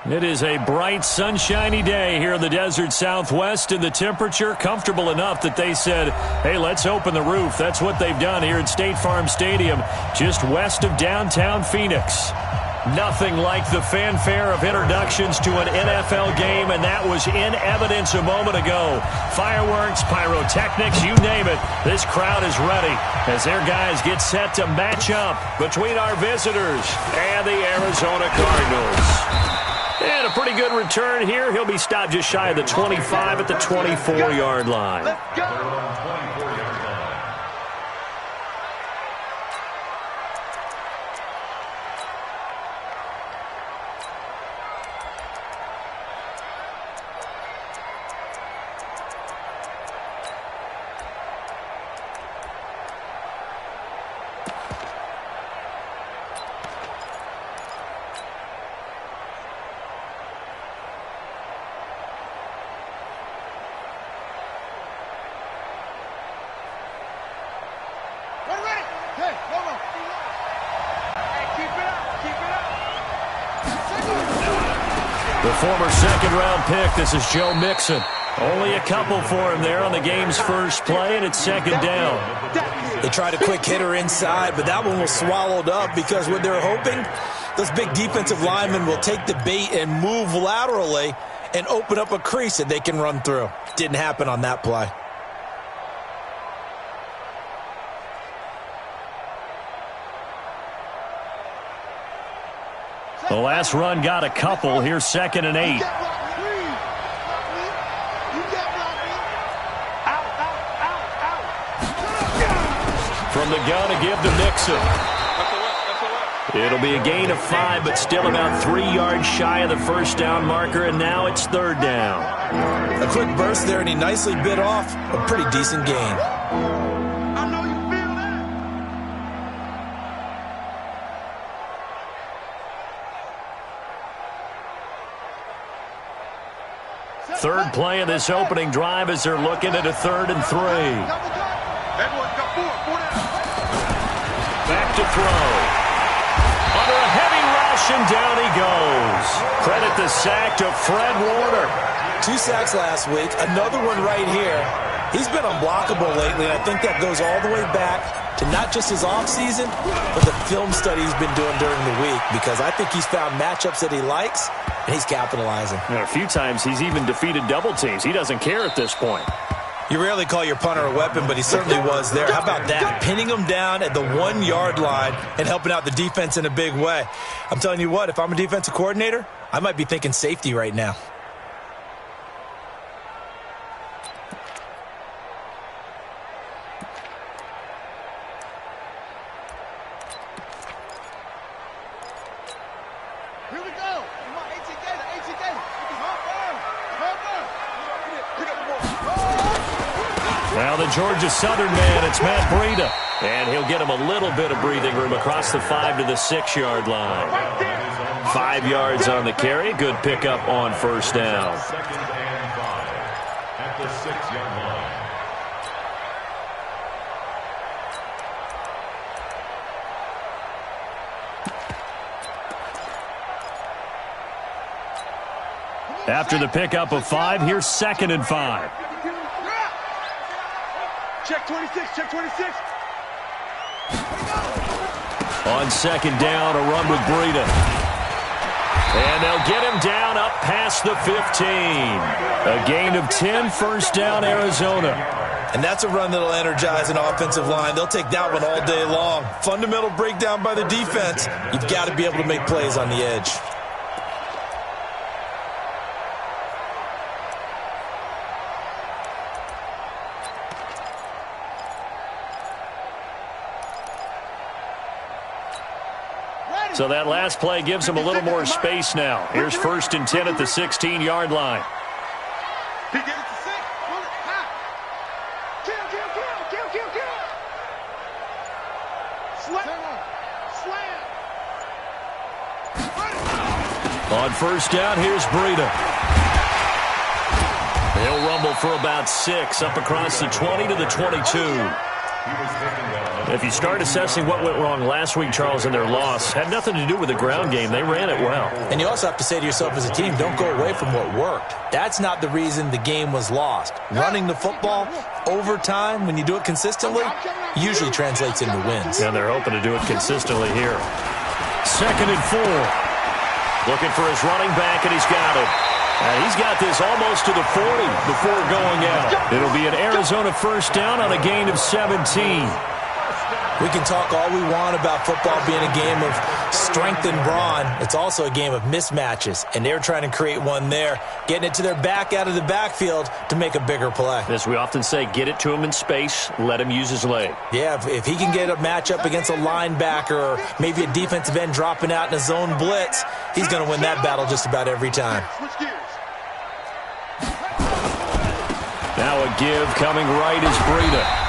It is a bright, sunshiny day here in the desert Southwest, and the temperature comfortable enough that they said, hey, let's open the roof. That's what they've done here at State Farm Stadium, just west of downtown Phoenix. Nothing like the fanfare of introductions to an NFL game, and that was in evidence a moment ago. Fireworks, pyrotechnics, you name it. This crowd is ready as their guys get set to match up between our visitors and the Arizona Cardinals. And a pretty good return here. He'll be stopped just shy of the 25 at the 24-yard line. Let's go. The former second-round pick, this is Joe Mixon. Only a couple for him there on the game's first play, and it's second down. They tried a quick hitter inside, but that one was swallowed up because what they're hoping, those big defensive linemen will take the bait and move laterally and open up a crease that they can run through. Didn't happen on that play. The last run got a couple. Here's 2nd and 8. From the gun to give to Mixon. It'll be a gain of 5, but still about 3 yards shy of the first down marker, and now it's 3rd down. A quick burst there, and he nicely bit off a pretty decent gain. Third play of this opening drive as they're looking at a 3rd and 3. Back to throw. Under a heavy rush, and down he goes. Credit the sack to Fred Warner. 2 sacks last week, another one right here. He's been unblockable lately, and I think that goes all the way back to not just his offseason, but the film study he's been doing during the week, because I think he's found matchups that he likes, and he's capitalizing. And a few times he's even defeated double teams. He doesn't care at this point. You rarely call your punter a weapon, but he certainly was there. How about that? Pinning him down at the 1-yard line and helping out the defense in a big way. I'm telling you what, if I'm a defensive coordinator, I might be thinking safety right now. Now the Georgia Southern man, it's Matt Breida. And he'll get him a little bit of breathing room across the 5 to the 6-yard line. 5 yards on the carry. Good pickup on first down. At the 6-yard line. After the pickup of 5, here's 2nd and 5. Check 26, check 26. On 2nd down, a run with Breida. And they'll get him down up past the 15. A gain of 10, first down, Arizona. And that's a run that'll energize an offensive line. They'll take that one all day long. Fundamental breakdown by the defense. You've got to be able to make plays on the edge. So that last play gives him a little more space now. Here's 1st and 10 at the 16-yard line. He gets it to 6. Kill. Slam. On first down, here's Breida. He'll rumble for about 6 up across the 20 to the 22. If you start assessing what went wrong last week, Charles, in their loss, had nothing to do with the ground game. They ran it well. And you also have to say to yourself as a team, don't go away from what worked. That's not the reason the game was lost. Running the football over time, when you do it consistently, usually translates into wins. And they're hoping to do it consistently here. 2nd and 4. Looking for his running back, and he's got it. And he's got this almost to the 40 before going out. It'll be an Arizona first down on a gain of 17. We can talk all we want about football being a game of strength and brawn. It's also a game of mismatches, and they're trying to create one there, getting it to their back out of the backfield to make a bigger play. As we often say, get it to him in space, let him use his leg. Yeah, if he can get a matchup against a linebacker or maybe a defensive end dropping out in a zone blitz, he's going to win that battle just about every time. Now a give coming right is Breida.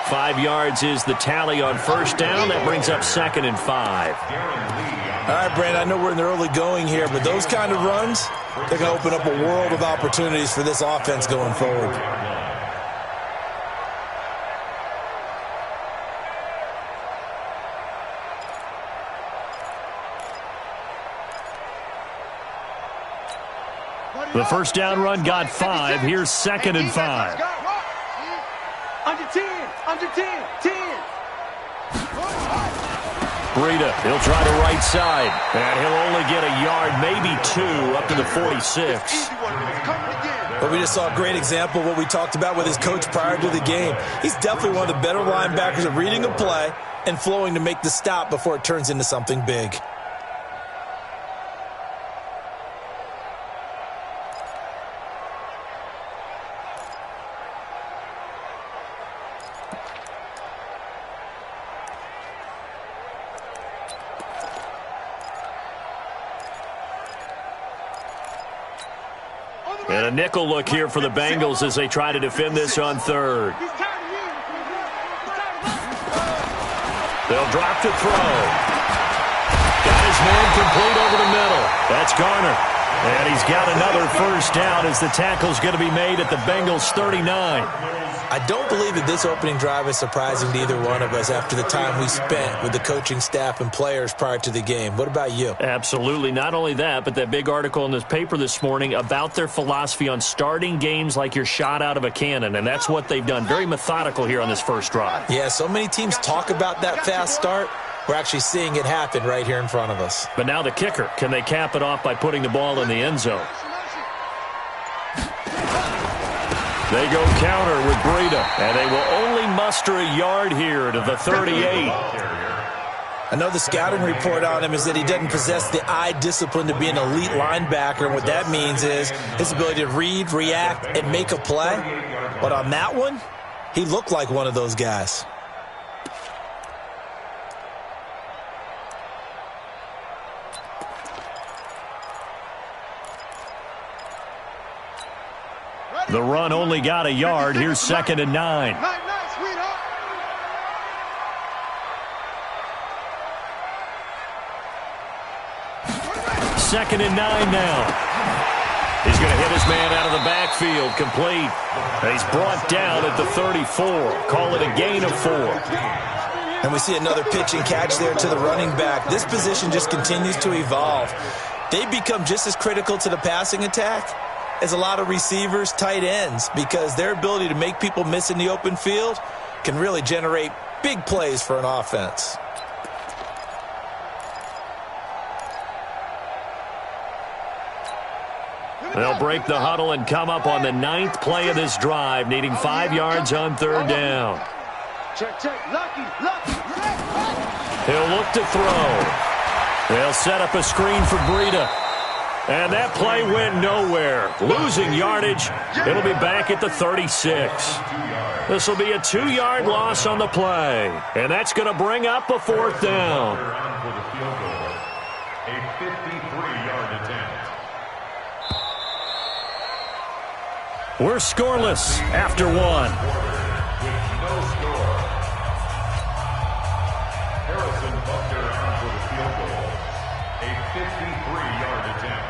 5 yards is the tally on first down. That brings up 2nd and 5. All right, Brandon, I know we're in the early going here, but those kind of runs, they're going to open up a world of opportunities for this offense going forward. The first down run got 5. Here's 2nd and 5. Under 10, under 10, 10. Breida, he'll try the right side. And he'll only get a yard, maybe 2, up to the 46. But we just saw a great example of what we talked about with his coach prior to the game. He's definitely one of the better linebackers at reading a play and flowing to make the stop before it turns into something big. And a nickel look here for the Bengals as they try to defend this on 3rd. They'll drop to throw. Got his man complete over the middle. That's Garner. And he's got another first down as the tackle's going to be made at the Bengals 39. I don't believe that this opening drive is surprising to either one of us after the time we spent with the coaching staff and players prior to the game. What about you? Absolutely. Not only that, but that big article in this paper this morning about their philosophy on starting games like you're shot out of a cannon, and that's what they've done. Very methodical here on this first drive. Yeah, so many teams talk about that fast start. We're actually seeing it happen right here in front of us. But now the kicker. Can they cap it off by putting the ball in the end zone? They go counter with Breida, and they will only muster a yard here to the 38. I know the scouting report on him is that he doesn't possess the eye discipline to be an elite linebacker, and what that means is his ability to read, react, and make a play. But on that one, he looked like one of those guys. The run only got a yard. Here's 2nd and 9. 2nd and 9 now. He's going to hit his man out of the backfield, complete. And he's brought down at the 34. Call it a gain of 4. And we see another pitch and catch there to the running back. This position just continues to evolve. They become just as critical to the passing attack as a lot of receivers, tight ends, because their ability to make people miss in the open field can really generate big plays for an offense. They'll break the huddle and come up on the 9th play of this drive, needing 5 yards on 3rd down. Check, lucky. He'll look to throw. They'll set up a screen for Breida. And that play went nowhere. Losing yardage. It'll be back at the 36. This will be a 2-yard loss on the play. And that's going to bring up a 4th down. A 53-yard attempt. We're scoreless after 1. With no score. Harrison Butker on for the field goal. A 53-yard attempt.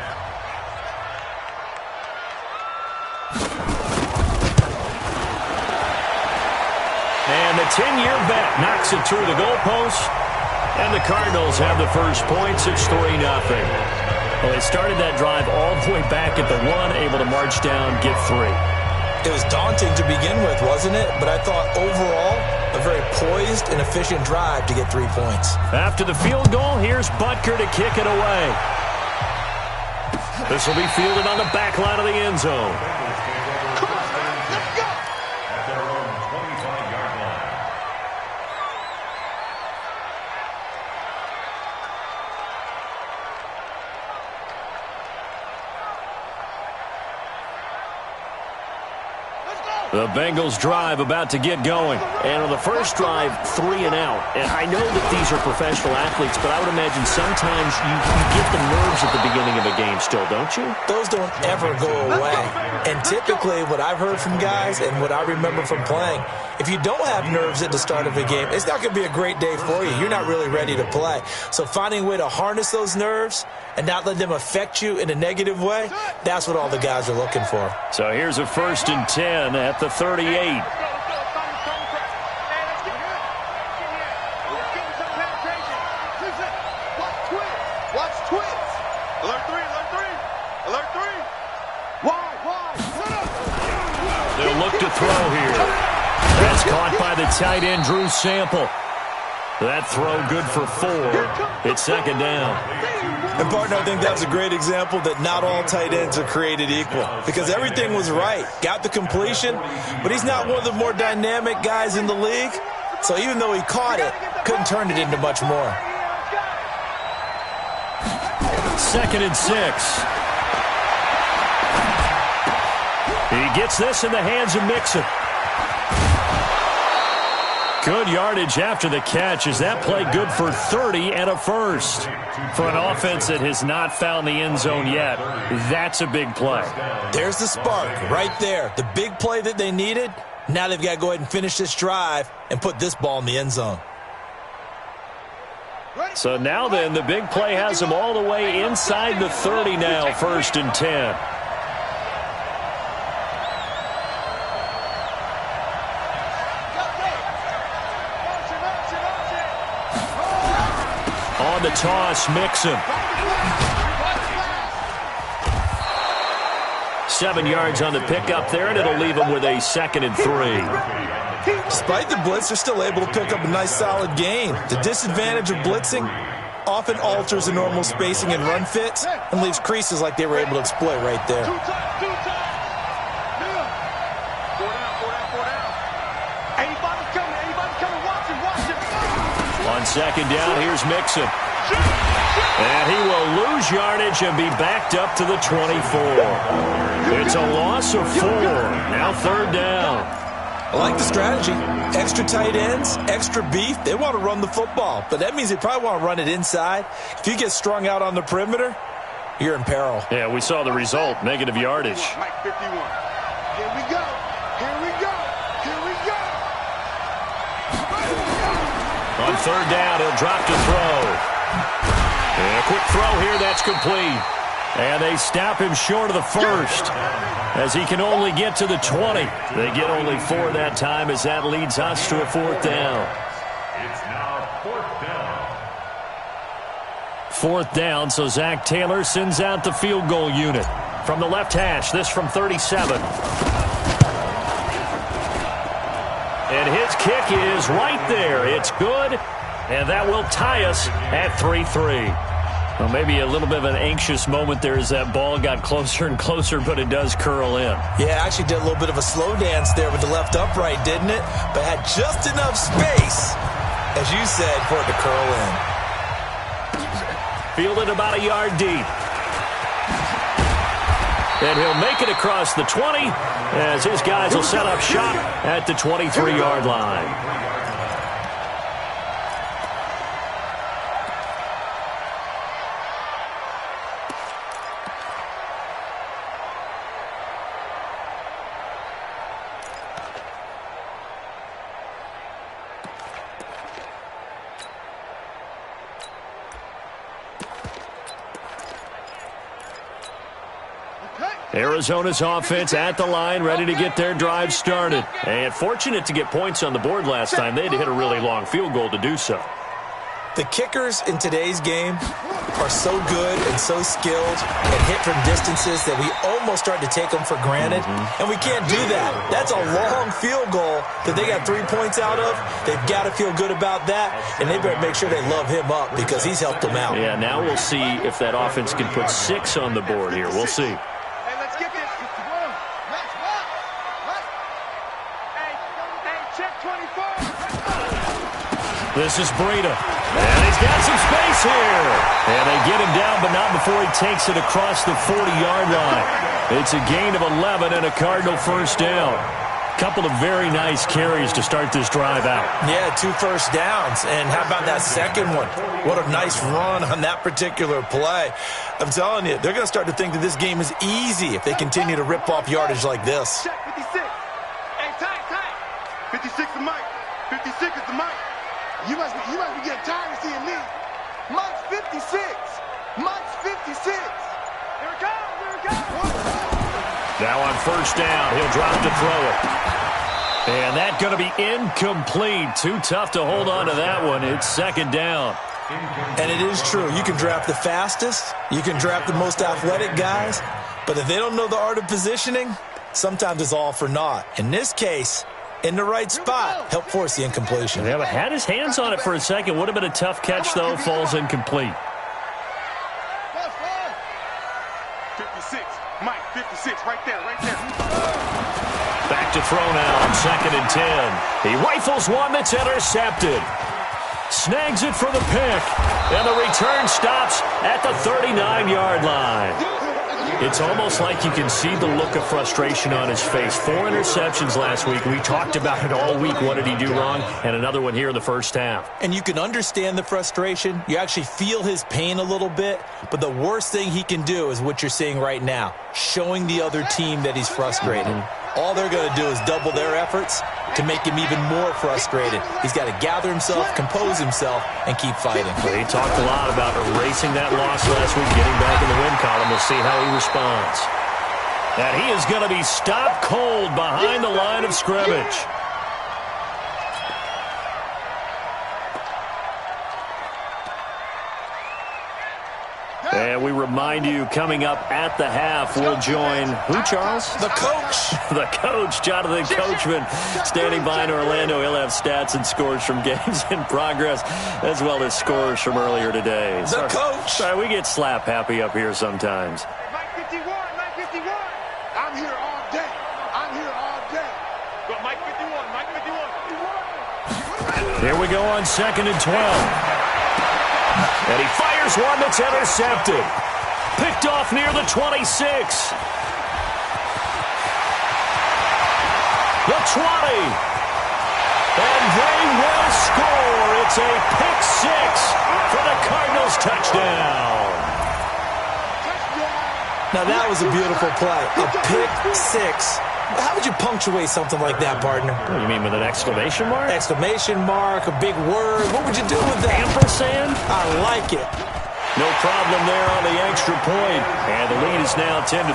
bet. Knocks it through the goalpost. And the Cardinals have the first points. It's 3-0. Well, they started that drive all the way back at the 1, able to march down, get 3. It was daunting to begin with, wasn't it? But I thought overall, a very poised and efficient drive to get 3 points. After the field goal, here's Butker to kick it away. This will be fielded on the back line of the end zone. The Bengals drive about to get going. And on the first drive, 3 and out. And I know that these are professional athletes, but I would imagine sometimes you get the nerves at the beginning of a game still, don't you? Those don't ever go away. And typically what I've heard from guys and what I remember from playing, if you don't have nerves at the start of a game, it's not going to be a great day for you. You're not really ready to play. So finding a way to harness those nerves and not let them affect you in a negative way, that's what all the guys are looking for. So here's a 1st and 10 at the 38. They'll look to throw here. That's caught by the tight end, Drew Sample. That throw good for 4. It's 2nd down. And, partner, I think that was a great example that not all tight ends are created equal because everything was right. Got the completion, but he's not one of the more dynamic guys in the league. So even though he caught it, couldn't turn it into much more. 2nd and 6. He gets this in the hands of Mixon. Good yardage after the catch. Is that play good for 30 and a first? For an offense that has not found the end zone yet, that's a big play. There's the spark right there. The big play that they needed. Now they've got to go ahead and finish this drive and put this ball in the end zone. So now then, the big play has them all the way inside the 30 now, 1st and 10. On the toss, Mixon. 7 yards on the pickup there, and it'll leave him with a 2nd and 3. Despite the blitz, they're still able to pick up a nice solid gain. The disadvantage of blitzing often alters the normal spacing and run fits and leaves creases like they were able to exploit right there. On 2nd down, here's Mixon. And he will lose yardage and be backed up to the 24. It's a loss of 4. Now 3rd down. I like the strategy. Extra tight ends, extra beef. They want to run the football, but that means they probably want to run it inside. If you get strung out on the perimeter, you're in peril. Yeah, we saw the result, negative yardage. Mike 51. Here we go. Here we go. Here we go. On 3rd down, he'll drop to throw. And a quick throw here, that's complete. And they stop him short of the first as he can only get to the 20. They get only 4 that time as that leads us to a 4th down. It's now 4th down. 4th down, so Zach Taylor sends out the field goal unit. From the left hash, this from 37. And his kick is right there. It's good, and that will tie us at 3-3. Well, maybe a little bit of an anxious moment there as that ball got closer and closer, but it does curl in. Yeah, actually did a little bit of a slow dance there with the left upright, didn't it? But had just enough space, as you said, for it to curl in. Fielded about a yard deep. And he'll make it across the 20 as his guys will set up shop at the 23-yard line. Arizona's offense at the line, ready to get their drive started. And fortunate to get points on the board last time. They had to hit a really long field goal to do so. The kickers in today's game are so good and so skilled and hit from distances that we almost start to take them for granted, and we can't do that. That's a long field goal that they got 3 points out of. They've got to feel good about that, and they better make sure they love him up because he's helped them out. Yeah, now we'll see if that offense can put 6 on the board here. We'll see. Hey, let's get this. Hey, check 24. This is Breida. And he's got some space here. And they get him down, but not before he takes it across the 40-yard line. It's a gain of 11 and a Cardinal first down. Couple of very nice carries to start this drive out. Yeah, 2 first downs. And how about that second one? What a nice run on that particular play. I'm telling you, they're going to start to think that this game is easy if they continue to rip off yardage like this. Check 56. Hey, tight. 56 is Mike. 56 is the Mike. You must be getting tired of seeing me. Mike's 56. Mike's 56. Here it comes. Now on first down, he'll drop to throw it. And that's going to be incomplete. Too tough to hold on to that one. It's second down. And it is true. You can draft the fastest. You can draft the most athletic guys. But if they don't know the art of positioning, sometimes it's all for naught. In this case, in the right spot, help force the incompletion. Yeah, but had his hands on it for a second. Would have been a tough catch, though. Falls incomplete. 56. Mike, 56. Right there. Back to throw now on 2nd and 10. He rifles one that's intercepted. Snags it for the pick. And the return stops at the 39-yard line. It's almost like you can see the look of frustration on his face. 4 interceptions last week. We talked about it all week. What did he do wrong? And another one here in the first half. And you can understand the frustration. You actually feel his pain a little bit. But the worst thing he can do is what you're seeing right now, showing the other team that he's frustrated. All they're going to do is double their efforts to make him even more frustrated. He's got to gather himself, compose himself, and keep fighting. Well, he talked a lot about erasing that loss last week, getting back in the win column. We'll see how he responds. And he is going to be stopped cold behind the line of scrimmage. And we remind you, coming up at the half, we'll join who, Charles? The coach. The coach, Jonathan Coachman, standing by in Orlando. He'll have stats and scores from games in progress, as well as scores from earlier today. The coach. Sorry, we get slap happy up here sometimes. Mike 51. I'm here all day. Go, Mike 51. Here we go on 2nd and 12. And he fires one that's intercepted. Picked off near the 26. The 20. And they will score. It's a pick 6 for the Cardinals touchdown. Now that was a beautiful play. A pick 6. How would you punctuate something like that, partner? What do you mean, with an exclamation mark? Exclamation mark, a big word. What would you do with that? Ampersand? I like it. No problem there on the extra point. And the lead is now 10-3.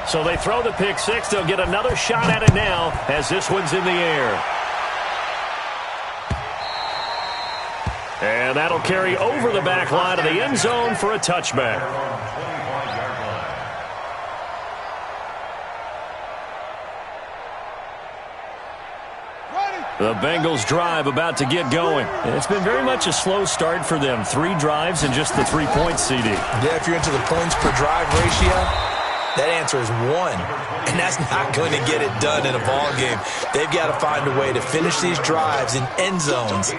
So they throw the pick 6. They'll get another shot at it now as this one's in the air. And that'll carry over the back line of the end zone for a touchback. The Bengals drive about to get going. And it's been very much a slow start for them. 3 drives and just the 3 points, CD. Yeah, if you're into the points per drive ratio, that answer is 1. And that's not going to get it done in a ball game. They've got to find a way to finish these drives in end zones,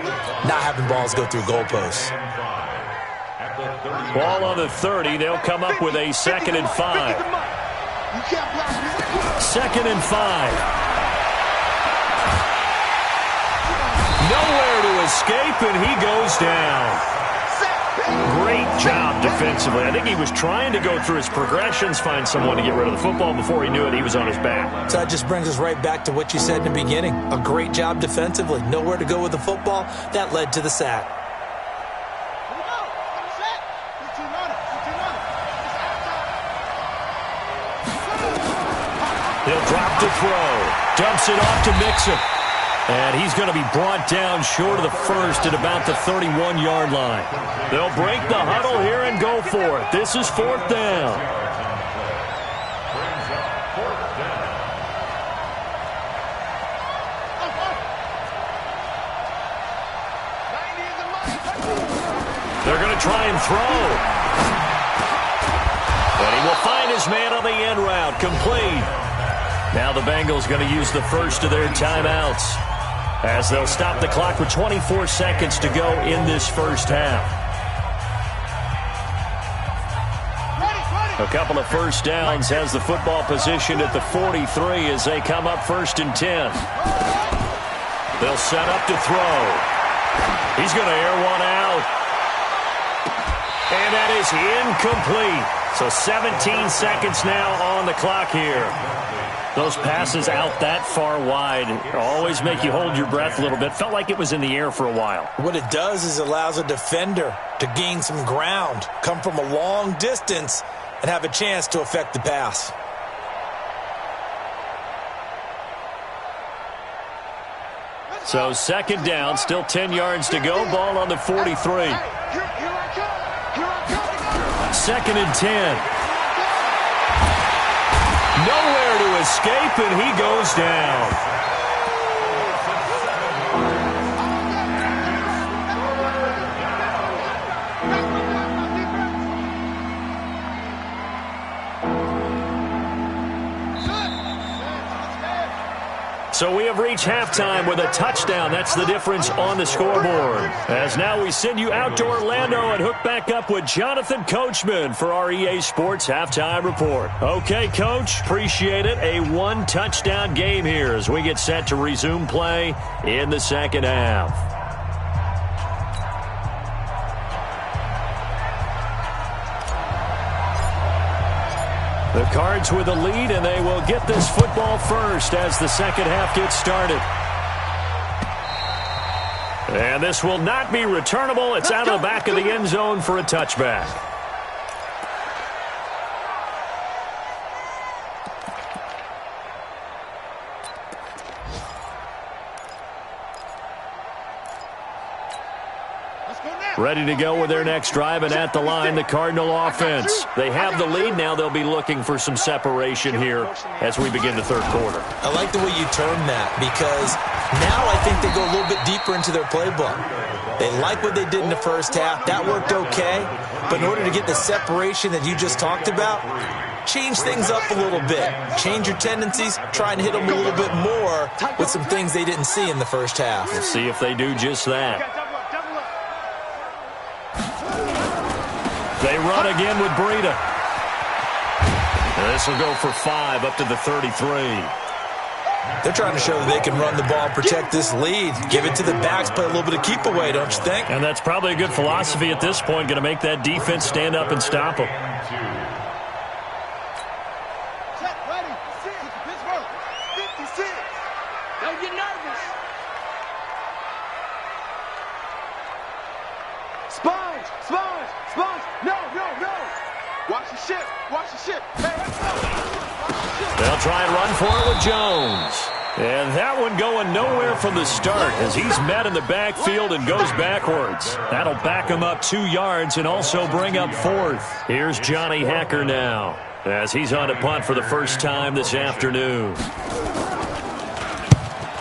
not having balls go through goalposts. Ball on the 30. They'll come up with a 2nd and 5. 2nd and 5. Nowhere to escape, and he goes down. Great job defensively. I think he was trying to go through his progressions, find someone to get rid of the football. Before he knew it, he was on his back. So that just brings us right back to what you said in the beginning. A great job defensively. Nowhere to go with the football. That led to the sack. He'll drop to throw. Dumps it off to Mixon. And he's going to be brought down short of the first at about the 31-yard line. They'll break the huddle here and go for it. This is 4th down. They're going to try and throw. And he will find his man on the end route. Complete. Now the Bengals going to use the first of their timeouts, as they'll stop the clock with 24 seconds to go in this first half. A couple of first downs, has the football position at the 43 as they come up 1st and 10. They'll set up to throw. He's going to air one out. And that is incomplete. So 17 seconds now on the clock here. Those passes out that far wide always make you hold your breath a little bit. Felt like it was in the air for a while. What it does is it allows a defender to gain some ground, come from a long distance, and have a chance to affect the pass. So 2nd down, still 10 yards to go. Ball on the 43. 2nd and 10. Nowhere to escape, and he goes down. So we have reached halftime with a touchdown. That's the difference on the scoreboard. As now we send you out to Orlando and hook back up with Jonathan Coachman for our EA Sports Halftime Report. Okay, Coach, appreciate it. A 1-touchdown game here as we get set to resume play in the 2nd half. The Cards with a lead, and they will get this football first as the 2nd half gets started. And this will not be returnable. It's out of the back of the end zone for a touchback. Ready to go with their next drive, and at the line, the Cardinal offense. They have the lead. Now they'll be looking for some separation here as we begin the 3rd quarter. I like the way you term that, because now I think they go a little bit deeper into their playbook. They like what they did in the first half. That worked okay. But in order to get the separation that you just talked about, change things up a little bit. Change your tendencies. Try and hit them a little bit more with some things they didn't see in the first half. We'll see if they do just that. They run again with Breida. This will go for 5 up to the 33. They're trying to show that they can run the ball, protect this lead. Give it to the backs, play a little bit of keep away, don't you think? And that's probably a good philosophy at this point, going to make that defense stand up and stop them. Ready. 56. Don't get nervous. Sponge. No. Watch the ship. Hey, let's go. They'll try and run for it with Jones. And that one going nowhere from the start as he's met in the backfield and goes backwards. That'll back him up 2 yards and also bring up 4th. Here's Johnny Hacker now as he's on a punt for the first time this afternoon.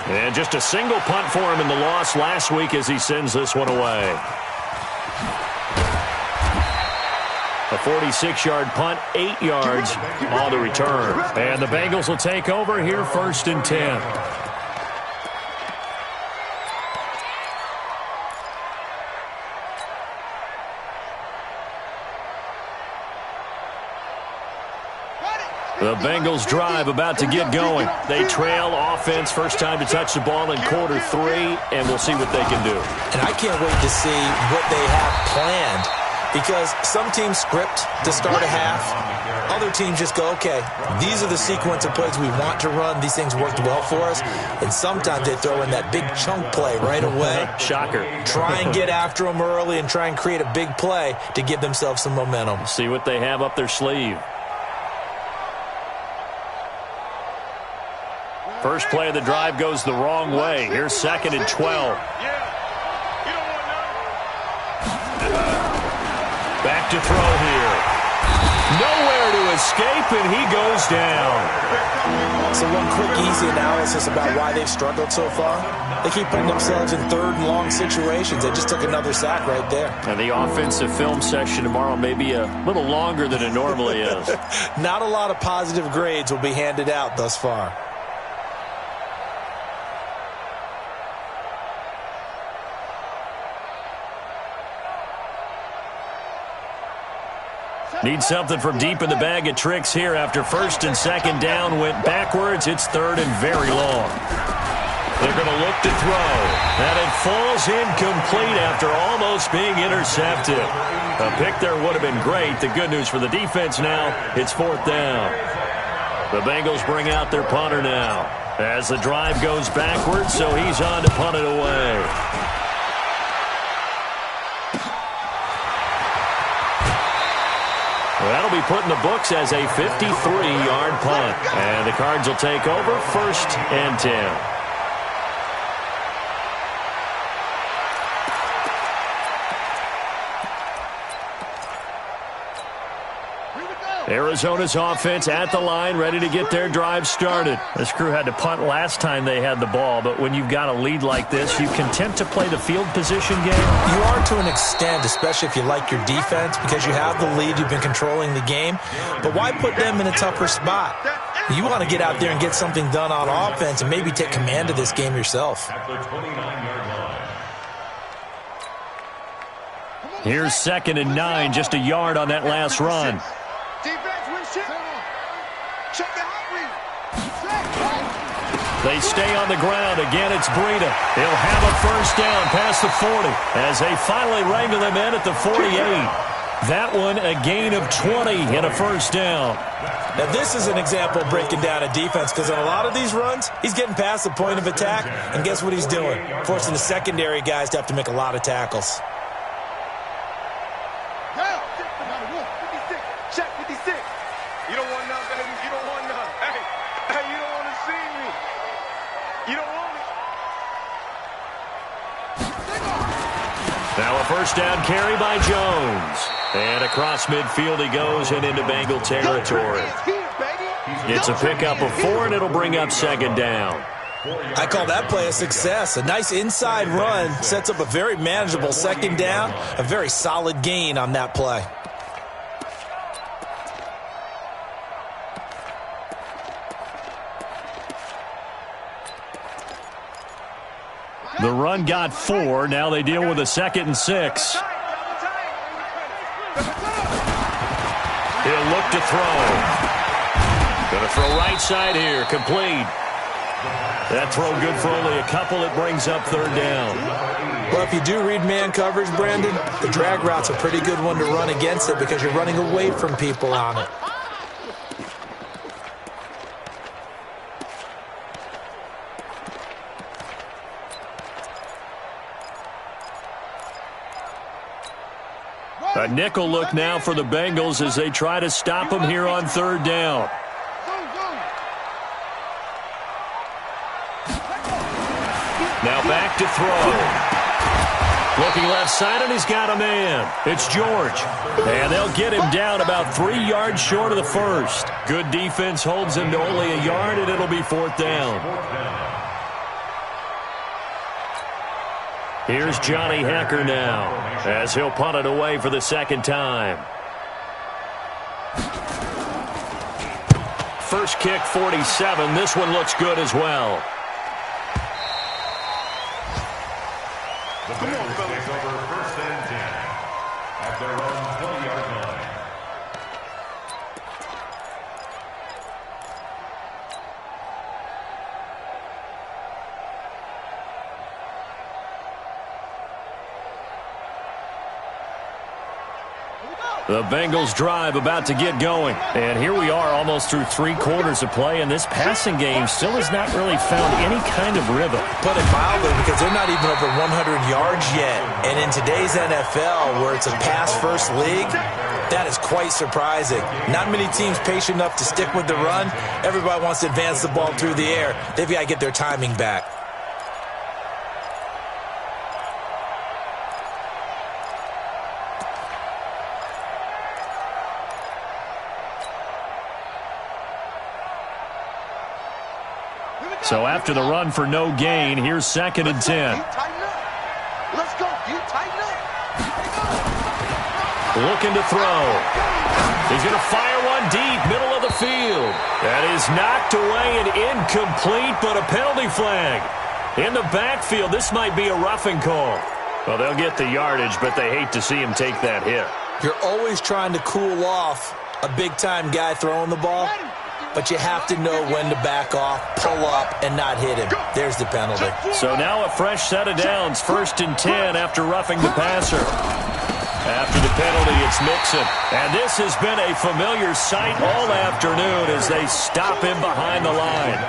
And just a single punt for him in the loss last week as he sends this one away. A 46-yard punt, 8 yards on the return. And the Bengals will take over here 1st and 10. The Bengals drive about to get going. They trail offense, first time to touch the ball in quarter 3, and we'll see what they can do. And I can't wait to see what they have planned, because some teams script to start a half. Other teams just go, okay, these are the sequence of plays we want to run. These things worked well for us. And sometimes they throw in that big chunk play right away. Shocker. Try and get after them early and try and create a big play to give themselves some momentum. See what they have up their sleeve. First play of the drive goes the wrong way. Here's 2nd and 12. Back to throw here. Nowhere to escape, and he goes down. So one quick, easy analysis about why they've struggled so far. They keep putting themselves in 3rd and long situations. They just took another sack right there. And the offensive film session tomorrow may be a little longer than it normally is. Not a lot of positive grades will be handed out thus far. Need something from deep in the bag of tricks here after 1st and 2nd down went backwards. It's 3rd and very long. They're going to look to throw. And it falls incomplete after almost being intercepted. A pick there would have been great. The good news for the defense now, it's 4th down. The Bengals bring out their punter now as the drive goes backwards, so he's on to punt it away. That'll be put in the books as a 53-yard punt. And the Cards will take over 1st and 10. Arizona's offense at the line, ready to get their drive started. This crew had to punt last time they had the ball, but when you've got a lead like this, you content to play the field position game? You are to an extent, especially if you like your defense, because you have the lead, you've been controlling the game. But why put them in a tougher spot? You want to get out there and get something done on offense and maybe take command of this game yourself. Here's 2nd and 9, just a yard on that last run. They stay on the ground. Again, it's Breida. He'll have a 1st down past the 40 as they finally wrangle him in at the 48. That one a gain of 20 and a 1st down. Now, this is an example of breaking down a defense, because on a lot of these runs, he's getting past the point of attack, and guess what he's doing? Forcing the secondary guys to have to make a lot of tackles. Now a 1st down carry by Jones. And across midfield he goes and into Bengal territory. It's a pickup of 4, and it'll bring up 2nd down. I call that play a success. A nice inside run sets up a very manageable 2nd down. A very solid gain on that play. The run got 4. Now they deal with a 2nd and 6. He'll look to throw. Going to throw right side here. Complete. That throw good for only a couple. It brings up 3rd down. Well, if you do read man coverage, Brandon, the drag route's a pretty good one to run against it because you're running away from people on it. A nickel look now for the Bengals as they try to stop him here on 3rd down. Now back to throw. Looking left side, and he's got a man. It's George. And they'll get him down about 3 yards short of the 1st. Good defense holds him to only a yard, and it'll be 4th down. Here's Johnny Hecker now as he'll punt it away for the 2nd time. First kick, 47. This one looks good as well. Come on, fellas. Take over 1st and 10 at their own 20-yard line. The Bengals drive about to get going. And here we are almost through 3 quarters of play, and this passing game still has not really found any kind of rhythm. Put it mildly, because they're not even over 100 yards yet. And in today's NFL, where it's a pass-first league, that is quite surprising. Not many teams patient enough to stick with the run. Everybody wants to advance the ball through the air. They've got to get their timing back. So after the run for no gain, here's 2nd and 10. Let's go. You tighten up. Looking to throw. He's going to fire one deep, middle of the field. That is knocked away and incomplete, but a penalty flag. In the backfield, this might be a roughing call. Well, they'll get the yardage, but they hate to see him take that hit. You're always trying to cool off a big-time guy throwing the ball, but you have to know when to back off, pull up, and not hit him. There's the penalty. So now a fresh set of downs, 1st and 10 after roughing the passer. After the penalty, it's Mixon. And this has been a familiar sight all afternoon as they stop him behind the line.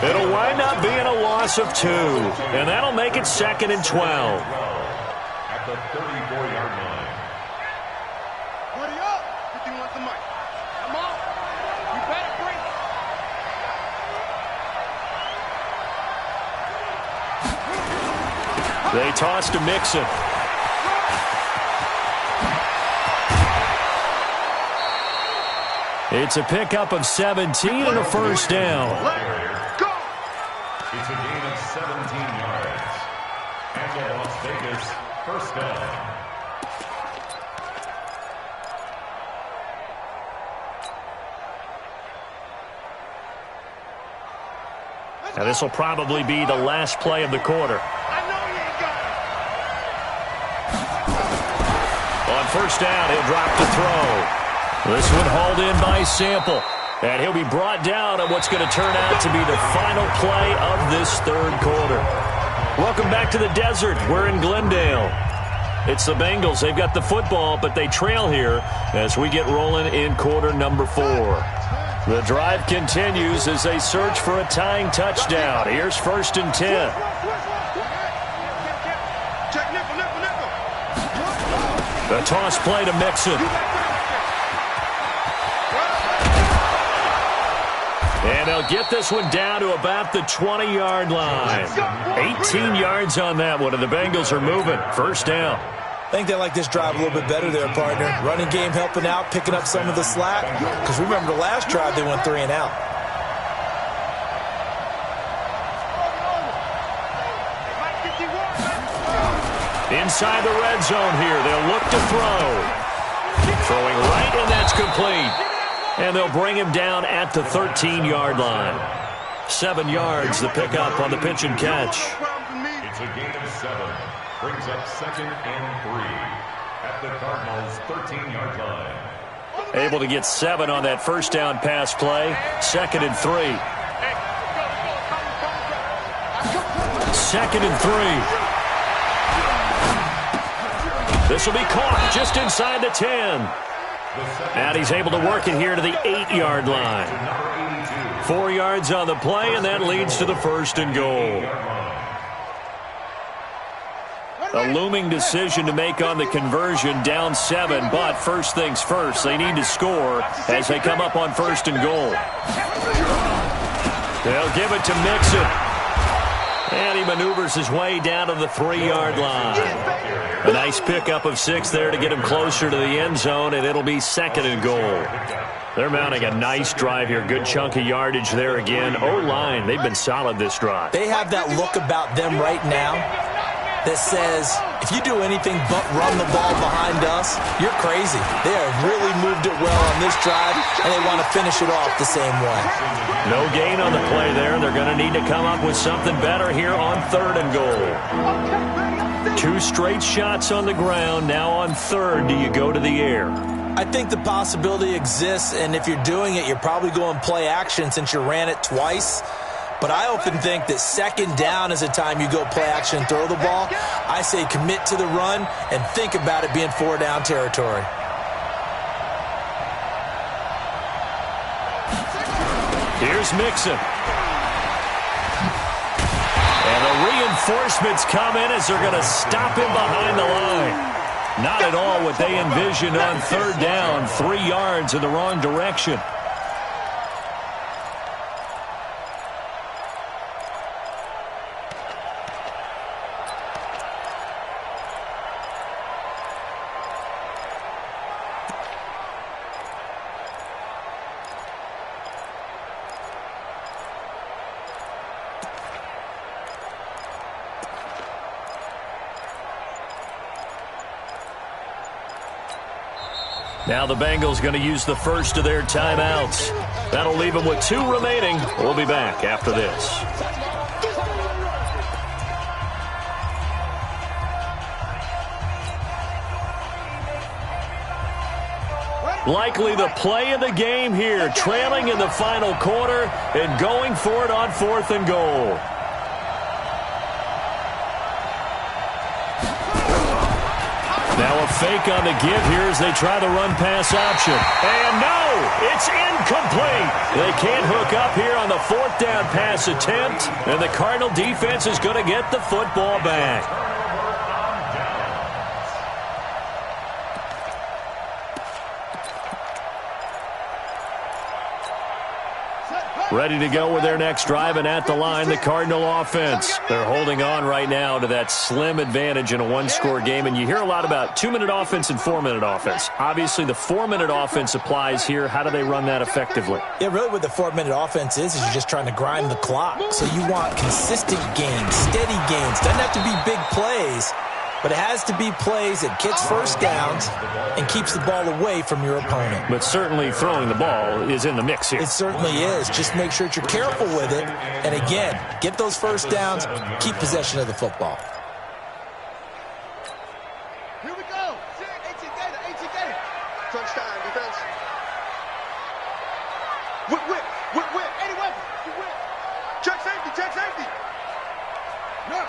It'll wind up being a loss of 2, and that'll make it 2nd and 12. At the 34-yard line. Buddy up. 51's the mic. Come on. You better bring it. They toss to Mixon. It's a pickup of 17 and a first down. Go. It's a gain of 17 yards. And the Las Vegas first down. Now this will probably be the last play of the quarter. I know you ain't got it. On first down, he'll drop to throw. This one hauled in by Sample. And he'll be brought down on what's going to turn out to be the final play of this 3rd quarter. Welcome back to the desert. We're in Glendale. It's the Bengals. They've got the football, but they trail here as we get rolling in quarter number 4. The drive continues as they search for a tying touchdown. Here's 1st and 10. Check nickel. The toss play to Mixon. And they'll get this one down to about the 20-yard line. 18 yards on that one, and the Bengals are moving. First down. I think they like this drive a little bit better there, partner. Running game helping out, picking up some of the slack. Because remember, the last drive they went 3 and out. Inside the red zone here. They'll look to throw. Throwing right, and that's complete. And they'll bring him down at the 13-yard line. 7 yards, the pickup on the pitch and catch. It's a gain of 7. Brings up 2nd and 3 at the Cardinals' 13-yard line. Able to get 7 on that first down pass play. 2nd and 3. 2nd and 3. This will be caught just inside the 10. And he's able to work it here to the 8-yard line. 4 yards on the play, and that leads to the 1st and goal. A looming decision to make on the conversion, down 7, but first things first, they need to score as they come up on 1st and goal. They'll give it to Mixon. And he maneuvers his way down to the 3-yard line. A nice pickup of 6 there to get him closer to the end zone, and it'll be 2nd and goal. They're mounting a nice drive here. Good chunk of yardage there again. O-line, they've been solid this drive. They have that look about them right now that says, if you do anything but run the ball behind us, you're crazy. They have really moved it well on this drive, and they want to finish it off the same way. No gain on the play there. They're going to need to come up with something better here on 3rd and goal. 2 straight shots on the ground. Now on 3rd, do you go to the air? I think the possibility exists, and if you're doing it, you're probably going play action since you ran it twice. But I often think that 2nd down is a time you go play action and throw the ball. I say commit to the run and think about it being 4 down territory. Here's Mixon. And the reinforcements come in as they're going to stop him behind the line. Not at all what they envisioned on third down. 3 yards in the wrong direction. Now the Bengals going to use the first of their timeouts. That'll leave them with 2 remaining. We'll be back after this. Likely the play of the game here, trailing in the final quarter and going for it on 4th and goal. Now a fake on the give here as they try the run-pass option. And no, it's incomplete. They can't hook up here on the 4th down pass attempt, and the Cardinal defense is going to get the football back. Ready to go with their next drive, and at the line, the Cardinal offense. They're holding on right now to that slim advantage in a 1-score game, and you hear a lot about 2-minute offense and 4-minute offense. Obviously, the 4-minute offense applies here. How do they run that effectively? Yeah, really what the 4-minute offense is you're just trying to grind the clock. So you want consistent games, steady games. Doesn't have to be big plays, but it has to be plays that gets first downs and keeps the ball away from your opponent. But certainly throwing the ball is in the mix here. It certainly is. Just make sure that you're careful with it. And again, get those first downs, keep possession of the football. Here we go. 18 Gator. Touchdown, defense. Whip. Any weapon. Whip. Check safety. No.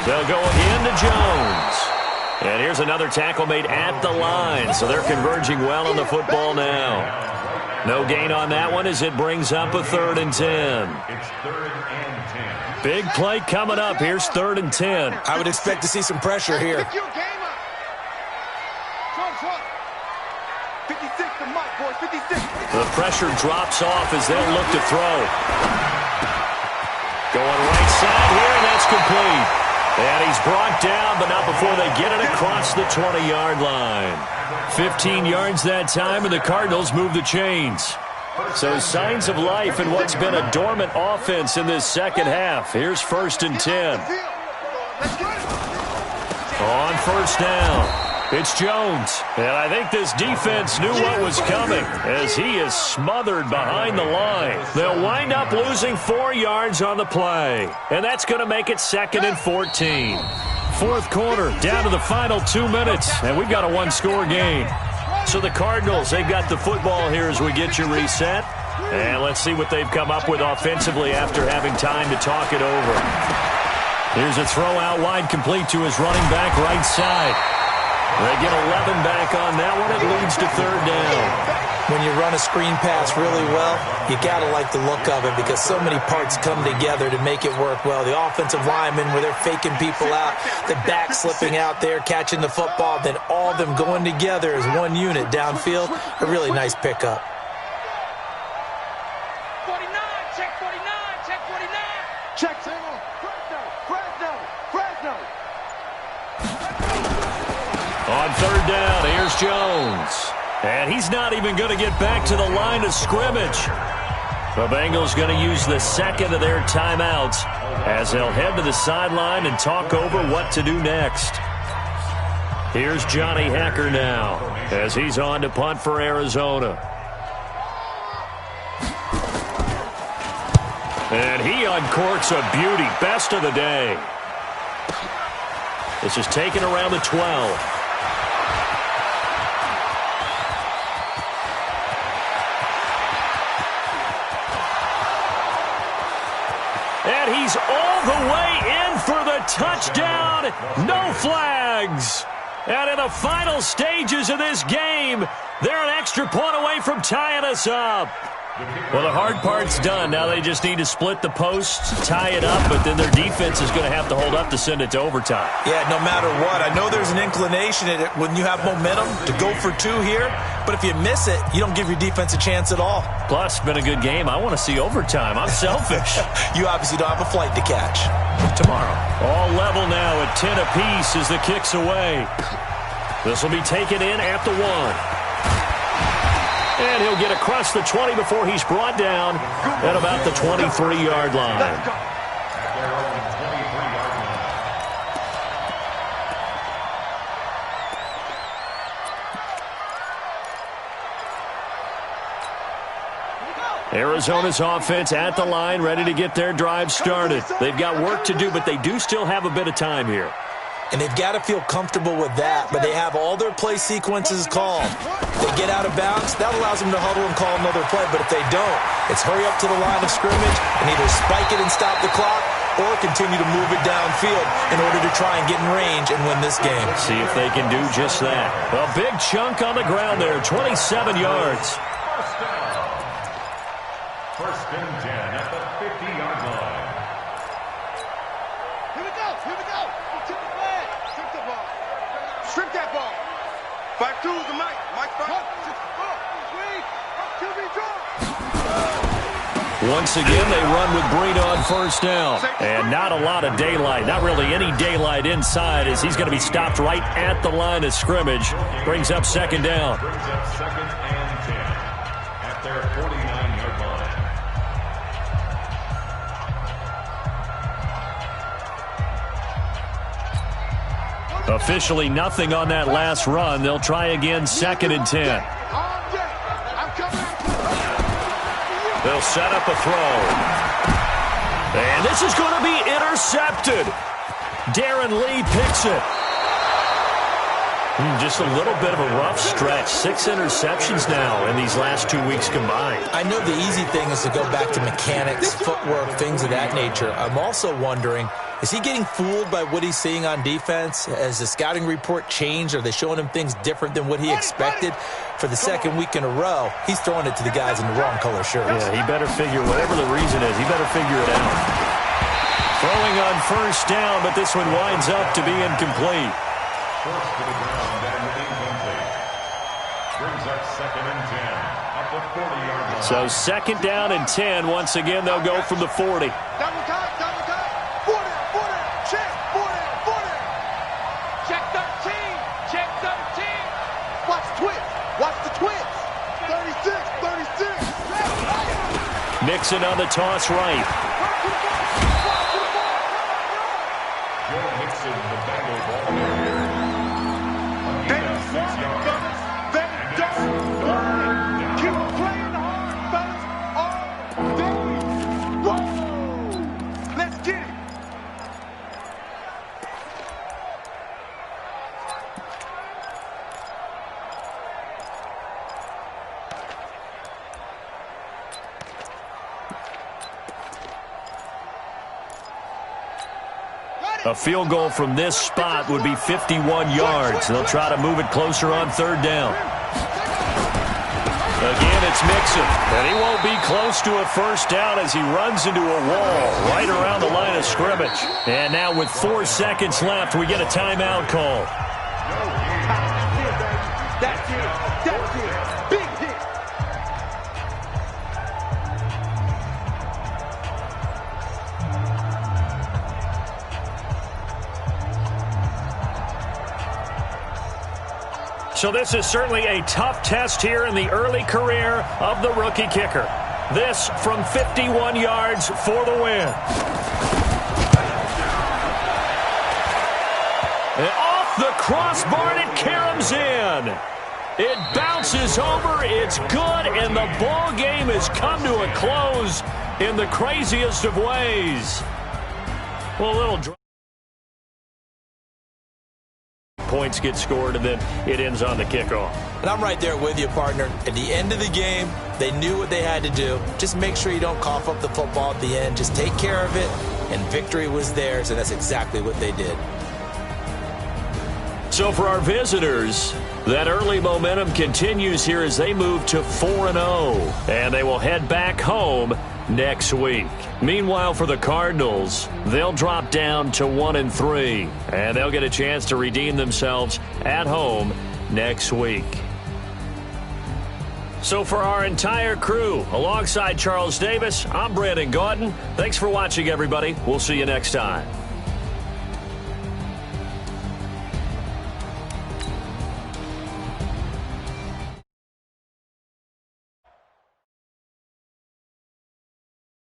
They'll go again to Jones. And here's another tackle made at the line. So they're converging well on the football now. No gain on that one as it brings up a 3rd and 10. It's 3rd and 10. Big play coming up. Here's 3rd and 10. I would expect to see some pressure here. 56 to Mike, boys. 56. The pressure drops off as they'll look to throw. Going right side here, and that's complete. And he's brought down, but not before they get it across the 20-yard line. 15 yards that time, and the Cardinals move the chains. So signs of life in what's been a dormant offense in this second half. Here's 1st and 10. On 1st down, it's Jones. And I think this defense knew what was coming as he is smothered behind the line. They'll wind up losing 4 yards on the play. And that's going to make it 2nd and 14. 4th quarter, down to the final 2 minutes. And we've got a 1-score game. So the Cardinals, they've got the football here as we get you reset. And let's see what they've come up with offensively after having time to talk it over. Here's a throw out wide, complete to his running back right side. They get 11 back on that one. It leads to 3rd down. When you run a screen pass really well, you got to like the look of it because so many parts come together to make it work well. The offensive linemen, where they're faking people out, the back slipping out there, catching the football, then all of them going together as one unit downfield. A really nice pickup. 49, check 49. Check Fresno. On 3rd down, here's Jones. And he's not even going to get back to the line of scrimmage. The Bengals going to use the 2nd of their timeouts as they'll head to the sideline and talk over what to do next. Here's Johnny Hekker now as he's on to punt for Arizona. And he uncorks a beauty. Best of the day. This is taken around the 12. And he's all the way in for the touchdown. No flags. And in the final stages of this game, They're an extra point away from tying us up. Well, the hard part's done. Now they just need to split the posts, tie it up, but then their defense is going to have to hold up to send it to overtime. Yeah, no matter what. I know there's an inclination in it when you have momentum to go for two here, but if you miss it, you don't give your defense a chance at all. Plus, it's been a good game. I want to see overtime. I'm selfish. You obviously don't have a flight to catch. Tomorrow. All level now at 10 apiece as the kick's away. This will be taken in at the 1. And he'll get across the 20 before he's brought down at about the 23-yard line. Arizona's offense at the line, ready to get their drive started. They've got work to do, but they do still have a bit of time here. And they've got to feel comfortable with that, but they have all their play sequences called. If they get out of bounds, that allows them to huddle and call another play, but if they don't, it's hurry up to the line of scrimmage and either spike it and stop the clock or continue to move it downfield in order to try and get in range and win this game. See if they can do just that. A big chunk on the ground there, 27 yards. First and 10 at the 50-yard line. Here we go. Tip the flag. Strip the ball. Strip that ball. 5-2 is the mic. Mike 5. Once again, they run with Breed on first down. And not a lot of daylight. Not really any daylight inside as he's going to be stopped right at the line of scrimmage. Brings up second down. Brings up second and 10 at their 49-yard line. Officially nothing on that last run. They'll try again, second and 10. They'll set up a throw. And this is going to be intercepted. Darren Lee picks it. Just a little bit of a rough stretch. 6 interceptions now in these last 2 weeks combined. I know the easy thing is to go back to mechanics, footwork, things of that nature. I'm also wondering, is he getting fooled by what he's seeing on defense? Has the scouting report changed? Are they showing him things different than what he expected? For the second week in a row, he's throwing it to the guys in the wrong color shirt. Yeah, he better figure, whatever the reason is, he better figure it out. Throwing on first down, but this one winds up to be incomplete. First to the ground and incomplete. Brings up second and 10 at the 40-yard line. So second down and 10. Once again, they'll go from the 40. Double time. 40, check, 40. Check 13, check 13. Watch the twist. 36. Nixon on the toss right. Joe Mixon, the Bengal ball carrier. They don't want it. Keep playing hard, fellas. All day. Whoa. Let's get it. A field goal from this spot would be 51 yards. They'll try to move it closer on third down. Again, it's Mixon. And he won't be close to a first down as he runs into a wall right around the line of scrimmage. And now with 4 seconds left, we get a timeout call. That's it. Big hit. So this is certainly a tough test here in the early career of the rookie kicker. This from 51 yards for the win. And off the crossbar, and it caroms in. It bounces over, it's good, and the ball game has come to a close in the craziest of ways. Well, a little points get scored, and then it ends on the kickoff. And I'm right there with you, partner. At the end of the game, they knew what they had to do. Just make sure you don't cough up the football at the end. Just take care of it, and victory was theirs, and that's exactly what they did. So for our visitors, That early momentum continues here as they move to 4-0, and they will head back home next week. Meanwhile, for the Cardinals, they'll drop down to 1-3, and they'll get a chance to redeem themselves at home next week. So for our entire crew, alongside Charles Davis, I'm Brandon Gaudin. Thanks for watching, everybody. We'll see you next time.